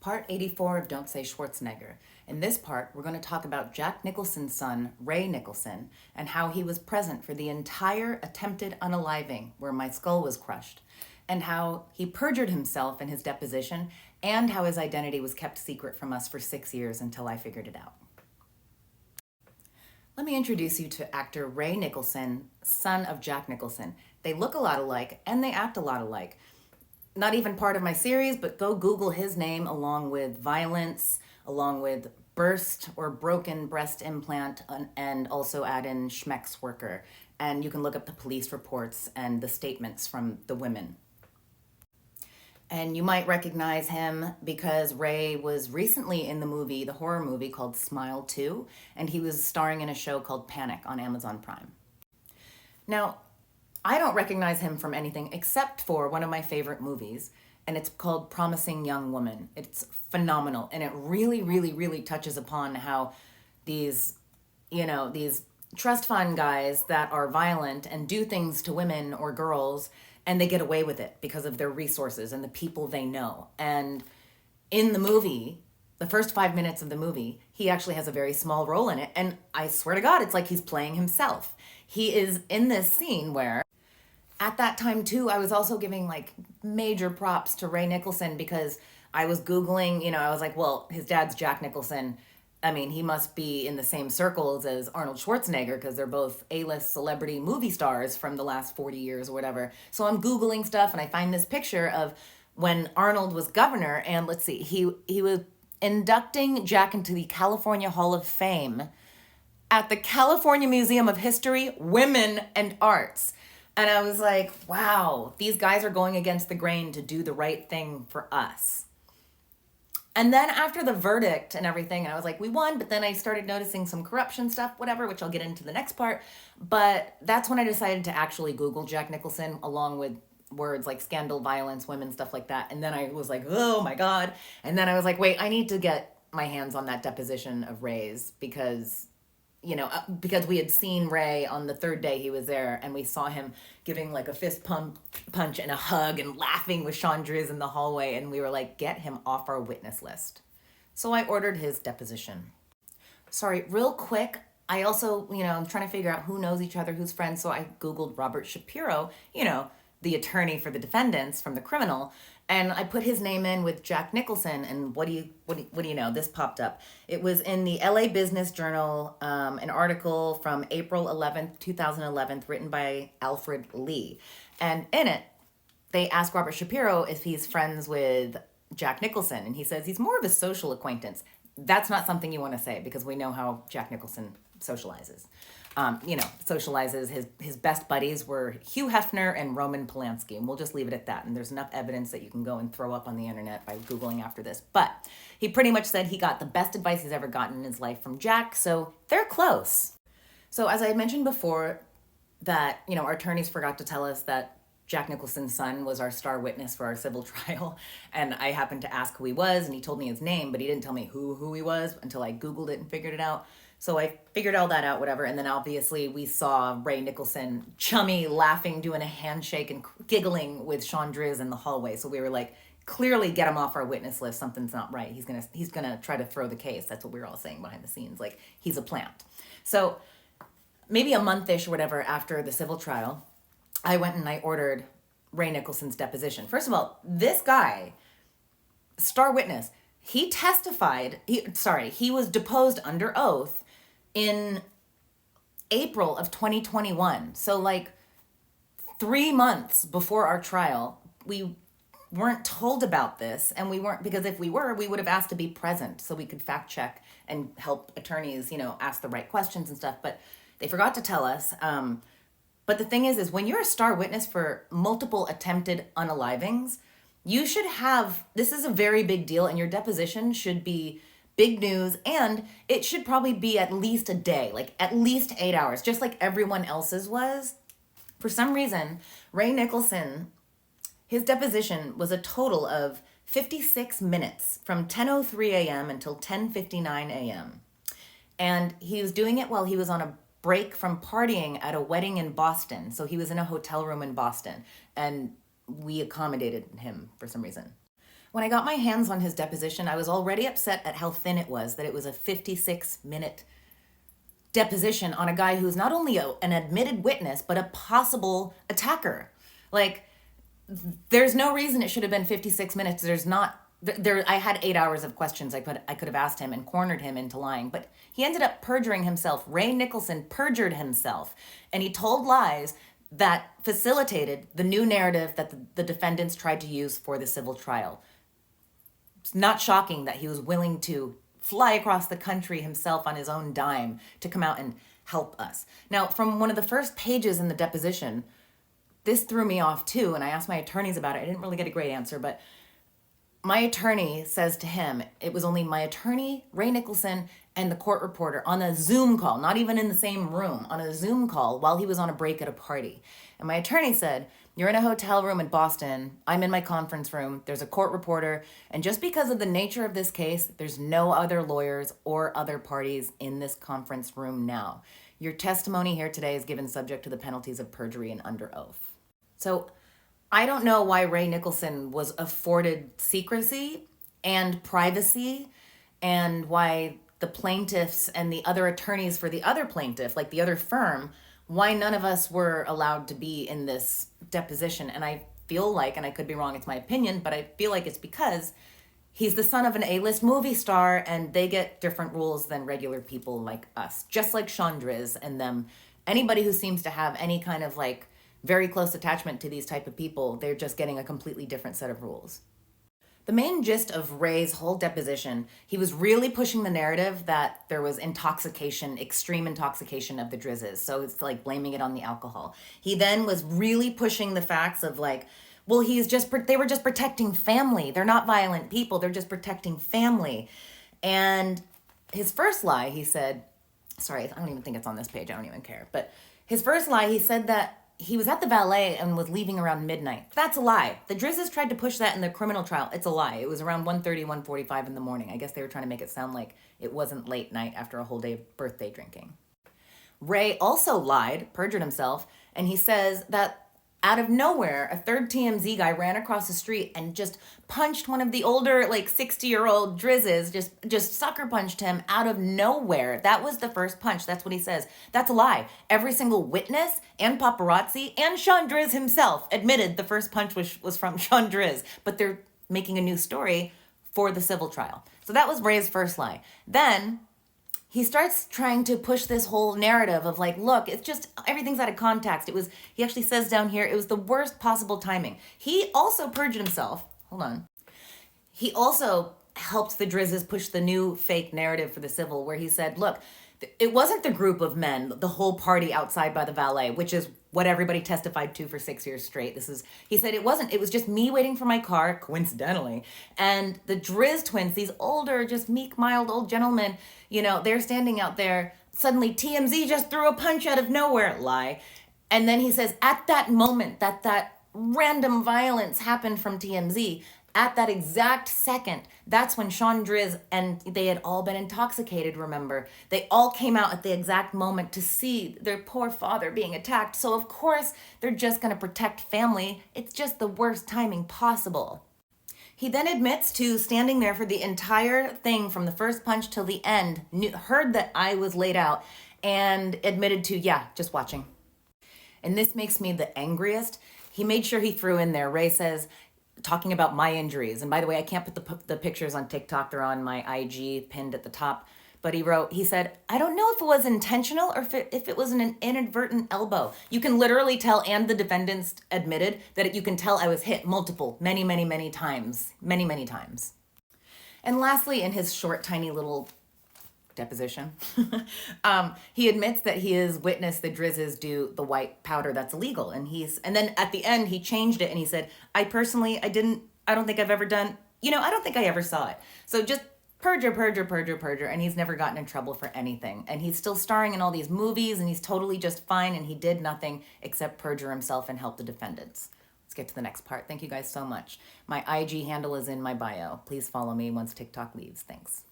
Part 84 of Don't Say Schwarzenegger. In this part, we're going to talk about Jack Nicholson's son, Ray Nicholson, and how he was present for the entire attempted unaliving where my skull was crushed, and how he perjured himself in his deposition, and how his identity was kept secret from us for 6 years until I figured it out. Let me introduce you to actor Ray Nicholson, son of Jack Nicholson. They look a lot alike, and they act a lot alike. Not even part of my series, but go Google his name along with violence, along with burst or broken breast implant, and also add in Schmeck's worker. And you can look up the police reports and the statements from the women. And you might recognize him because Ray was recently in the horror movie called Smile 2, and he was starring in a show called Panic on Amazon Prime. Now, I don't recognize him from anything except for one of my favorite movies, and it's called Promising Young Woman. It's phenomenal, and it really, really, really touches upon how these trust fund guys that are violent and do things to women or girls, and they get away with it because of their resources and the people they know. And in the movie, the first 5 minutes of the movie, he actually has a very small role in it, and I swear to God, it's like he's playing himself. He is in this scene where, at that time too, I was also giving like major props to Ray Nicholson because I was Googling, I was like, well, his dad's Jack Nicholson. I mean, he must be in the same circles as Arnold Schwarzenegger because they're both A-list celebrity movie stars from the last 40 years or whatever. So I'm Googling stuff and I find this picture of when Arnold was governor, and let's see, he was inducting Jack into the California Hall of Fame at the California Museum of History, Women and Arts. And I was like, wow, these guys are going against the grain to do the right thing for us. And then after the verdict and everything, and I was like, we won, but then I started noticing some corruption stuff, whatever, which I'll get into the next part. But that's when I decided to actually Google Jack Nicholson along with words like scandal, violence, women, stuff like that. And then I was like, oh my God. And then I was like, wait, I need to get my hands on that deposition of Ray's because we had seen Ray on the third day he was there, and we saw him giving like a fist punch and a hug and laughing with Chandriz in the hallway, and we were like, get him off our witness list. So I ordered his deposition. Sorry, real quick, I also, I'm trying to figure out who knows each other, who's friends, so I Googled Robert Shapiro, the attorney for the defendants from the criminal, and I put his name in with Jack Nicholson, and what do you know? This popped up. It was in the LA Business Journal, an article from April 11th, 2011, written by Alfred Lee. And in it, they asked Robert Shapiro if he's friends with Jack Nicholson, and he says he's more of a social acquaintance. That's not something you want to say because we know how Jack Nicholson socializes. Socializes. His best buddies were Hugh Hefner and Roman Polanski, and we'll just leave it at that. And there's enough evidence that you can go and throw up on the internet by Googling after this. But he pretty much said he got the best advice he's ever gotten in his life from Jack, so they're close. So as I mentioned before, that, our attorneys forgot to tell us that Jack Nicholson's son was our star witness for our civil trial, and I happened to ask who he was, and he told me his name, but he didn't tell me who he was until I Googled it and figured it out. So I figured all that out, whatever, and then obviously we saw Ray Nicholson chummy, laughing, doing a handshake and giggling with Chandriz in the hallway. So we were like, clearly get him off our witness list. Something's not right. He's gonna try to throw the case. That's what we were all saying behind the scenes. Like, he's a plant. So maybe a month-ish or whatever after the civil trial, I went and I ordered Ray Nicholson's deposition. First of all, this guy, star witness, he testified, he was deposed under oath in April of 2021. So like 3 months before our trial, we weren't told about this, and we weren't, because if we were, we would have asked to be present so we could fact check and help attorneys, ask the right questions and stuff, but they forgot to tell us. But the thing is when you're a star witness for multiple attempted unalivings, you should have, this is a very big deal, and your deposition should be big news, and it should probably be at least a day, like at least 8 hours, just like everyone else's was. For some reason, Ray Nicholson, his deposition was a total of 56 minutes from 10:03 a.m. until 10:59 a.m. And he was doing it while he was on a break from partying at a wedding in Boston. So he was in a hotel room in Boston, and we accommodated him for some reason. When I got my hands on his deposition, I was already upset at how thin it was, that it was a 56-minute deposition on a guy who's not only an admitted witness, but a possible attacker. Like, there's no reason it should have been 56 minutes. There's not, there. I had 8 hours of questions I could have asked him and cornered him into lying, but he ended up perjuring himself. Ray Nicholson perjured himself, and he told lies that facilitated the new narrative that the defendants tried to use for the civil trial. It's not shocking that he was willing to fly across the country himself on his own dime to come out and help us. Now, from one of the first pages in the deposition, this threw me off too, and I asked my attorneys about it. I didn't really get a great answer, but my attorney says to him, it was only my attorney, Ray Nicholson, and the court reporter on a Zoom call, not even in the same room, on a Zoom call while he was on a break at a party. And my attorney said, you're in a hotel room in Boston, I'm in my conference room, there's a court reporter, and just because of the nature of this case, there's no other lawyers or other parties in this conference room now. Your testimony here today is given subject to the penalties of perjury and under oath. So I don't know why Ray Nicholson was afforded secrecy and privacy, and why the plaintiffs and the other attorneys for the other plaintiff, like the other firm, why none of us were allowed to be in this deposition. And I feel like, and I could be wrong, it's my opinion, but I feel like it's because he's the son of an A-list movie star, and they get different rules than regular people like us. Just like Chandriz and them. Anybody who seems to have any kind of like very close attachment to these type of people, they're just getting a completely different set of rules. The main gist of Ray's whole deposition, he was really pushing the narrative that there was intoxication, extreme intoxication of the Drizzes. So it's like blaming it on the alcohol. He then was really pushing the facts of like, well, they were just protecting family. They're not violent people. They're just protecting family. And his first lie, he said, sorry, I don't even think it's on this page. I don't even care. But his first lie, he said that he was at the valet and was leaving around midnight. That's a lie. The Drizzes tried to push that in the criminal trial. It's a lie. It was around 1:30, 1:45 in the morning. I guess they were trying to make it sound like it wasn't late night after a whole day of birthday drinking. Ray also lied, perjured himself, and he says that out of nowhere, a third TMZ guy ran across the street and just punched one of the older, like 60-year-old Drizzes, just sucker punched him out of nowhere. That was the first punch. That's what he says. That's a lie. Every single witness and paparazzi and Chandriz himself admitted the first punch was from Chandriz, but they're making a new story for the civil trial. So that was Ray's first lie. Then he starts trying to push this whole narrative of like, look, it's just, everything's out of context. He actually says down here, it was the worst possible timing. He also perjured himself. Hold on. He also helped the Drizzes push the new fake narrative for the civil, where he said, look, it wasn't the group of men, the whole party outside by the valet, which is what everybody testified to for 6 years straight. He said it wasn't, it was just me waiting for my car, coincidentally. And the Drizz twins, these older, just meek, mild old gentlemen, they're standing out there. Suddenly TMZ just threw a punch out of nowhere. Lie. And then he says, at that moment that random violence happened from TMZ, at that exact second, that's when Chandriz, and they had all been intoxicated, remember? They all came out at the exact moment to see their poor father being attacked. So of course, they're just going to protect family. It's just the worst timing possible. He then admits to standing there for the entire thing from the first punch till the end, heard that I was laid out, and admitted to, yeah, just watching. And this makes me the angriest. He made sure he threw in there, Ray says, talking about my injuries. And by the way, I can't put the pictures on TikTok. They're on my IG pinned at the top. But he said, I don't know if it was intentional or if it was an inadvertent elbow. You can literally tell, and the defendants admitted, that you can tell I was hit many, many, many times. Many, many times. And lastly, in his short, tiny little deposition, he admits that he has witnessed the Drizzes do the white powder that's illegal. And then at the end, he changed it and he said, I don't think I've ever done, I don't think I ever saw it. So just perjure, and he's never gotten in trouble for anything. And he's still starring in all these movies, and he's totally just fine, and he did nothing except perjure himself and help the defendants. Let's get to the next part. Thank you guys so much. My IG handle is in my bio. Please follow me once TikTok leaves. Thanks.